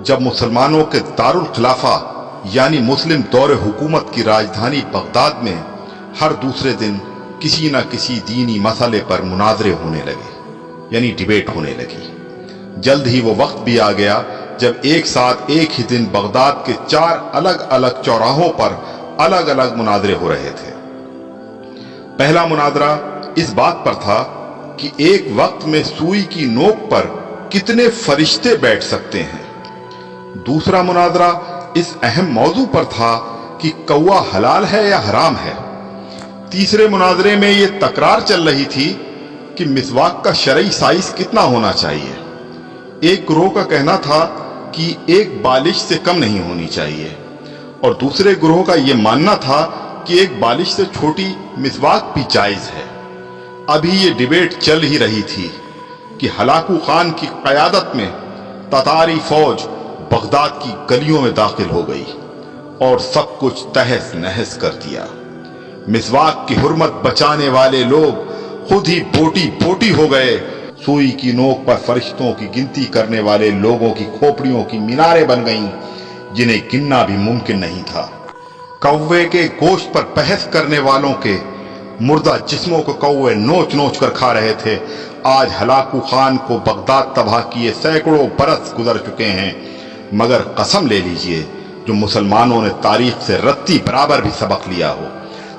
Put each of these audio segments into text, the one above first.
جب مسلمانوں کے دارل خلافہ یعنی مسلم دور حکومت کی راجدھانی بغداد میں ہر دوسرے دن کسی نہ کسی دینی مسئلے پر مناظرے ہونے لگے، یعنی ڈیبیٹ ہونے لگی۔ جلد ہی وہ وقت بھی آ گیا جب ایک ساتھ ایک ہی دن بغداد کے 4 الگ الگ چوراہوں پر الگ الگ مناظرے ہو رہے تھے۔ پہلا مناظرہ اس بات پر تھا کہ ایک وقت میں سوئی کی نوک پر کتنے فرشتے بیٹھ سکتے ہیں۔ دوسرا مناظرہ اس اہم موضوع پر تھا کہ کوا حلال ہے یا حرام ہے۔ تیسرے مناظرے میں یہ تکرار چل رہی تھی کہ مسواک کا شرعی سائز کتنا ہونا چاہیے۔ ایک گروہ کا کہنا تھا کہ 1 بالش سے کم نہیں ہونی چاہیے، اور دوسرے گروہ کا یہ ماننا تھا کہ 1 بالش سے چھوٹی مسواک بھی جائز ہے۔ ابھی یہ ڈیبیٹ چل ہی رہی تھی کہ ہلاکو خان کی قیادت میں تتاری فوج بغداد کی گلیوں میں داخل ہو گئی اور سب کچھ تہس نہس کر دیا۔ مسواک کی حرمت بچانے والے لوگ خود ہی بوٹی بوٹی ہو گئے۔ سوئی کی نوک پر فرشتوں کی گنتی کرنے والے لوگوں کی کھوپڑیوں کی میناریں بن گئیں جنہیں گننا بھی ممکن نہیں تھا۔ کوے کے گوشت پر بحث کرنے والوں کے مردہ جسموں کو کوے نوچ نوچ کر کھا رہے تھے۔ آج ہلاکو خان کو بغداد تباہ کیے سینکڑوں برس گزر چکے ہیں، مگر قسم لے لیجئے جو مسلمانوں نے تاریخ سے رتی برابر بھی سبق لیا ہو۔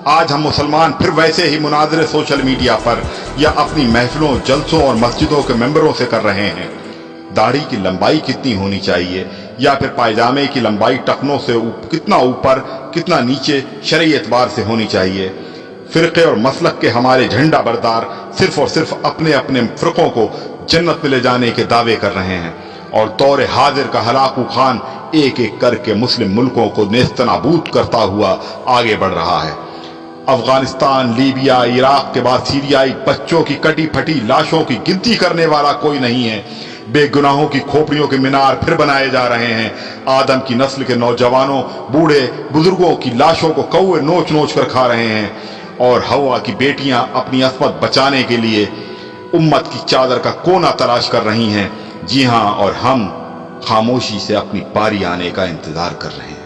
آج ہم مسلمان پھر ویسے ہی مناظرے سوشل میڈیا پر یا اپنی محفلوں، جلسوں اور مسجدوں کے ممبروں سے کر رہے ہیں۔ داڑھی کی لمبائی کتنی ہونی چاہیے، یا پھر پائجامے کی لمبائی ٹخنوں سے کتنا اوپر کتنا نیچے شرعی اعتبار سے ہونی چاہیے۔ فرقے اور مسلک کے ہمارے جھنڈا بردار صرف اور صرف اپنے اپنے فرقوں کو جنت میں لے جانے کے دعوے کر رہے ہیں، اور دور حاضر کا ہلاکو خان ایک ایک کر کے مسلم ملکوں کو نیست نابود کرتا ہوا آگے بڑھ رہا ہے۔ افغانستان، لیبیا، عراق کے بعد سیریائی بچوں کی کٹی پھٹی لاشوں کی گنتی کرنے والا کوئی نہیں ہے۔ بے گناہوں کی کھوپڑیوں کے مینار پھر بنائے جا رہے ہیں۔ آدم کی نسل کے نوجوانوں، بوڑھے، بزرگوں کی لاشوں کو کوے نوچ نوچ کر کھا رہے ہیں، اور ہوا کی بیٹیاں اپنی عصمت بچانے کے لیے امت کی چادر کا کونا تلاش کر رہی ہیں۔ جی ہاں، اور ہم خاموشی سے اپنی باری آنے کا انتظار کر رہے ہیں۔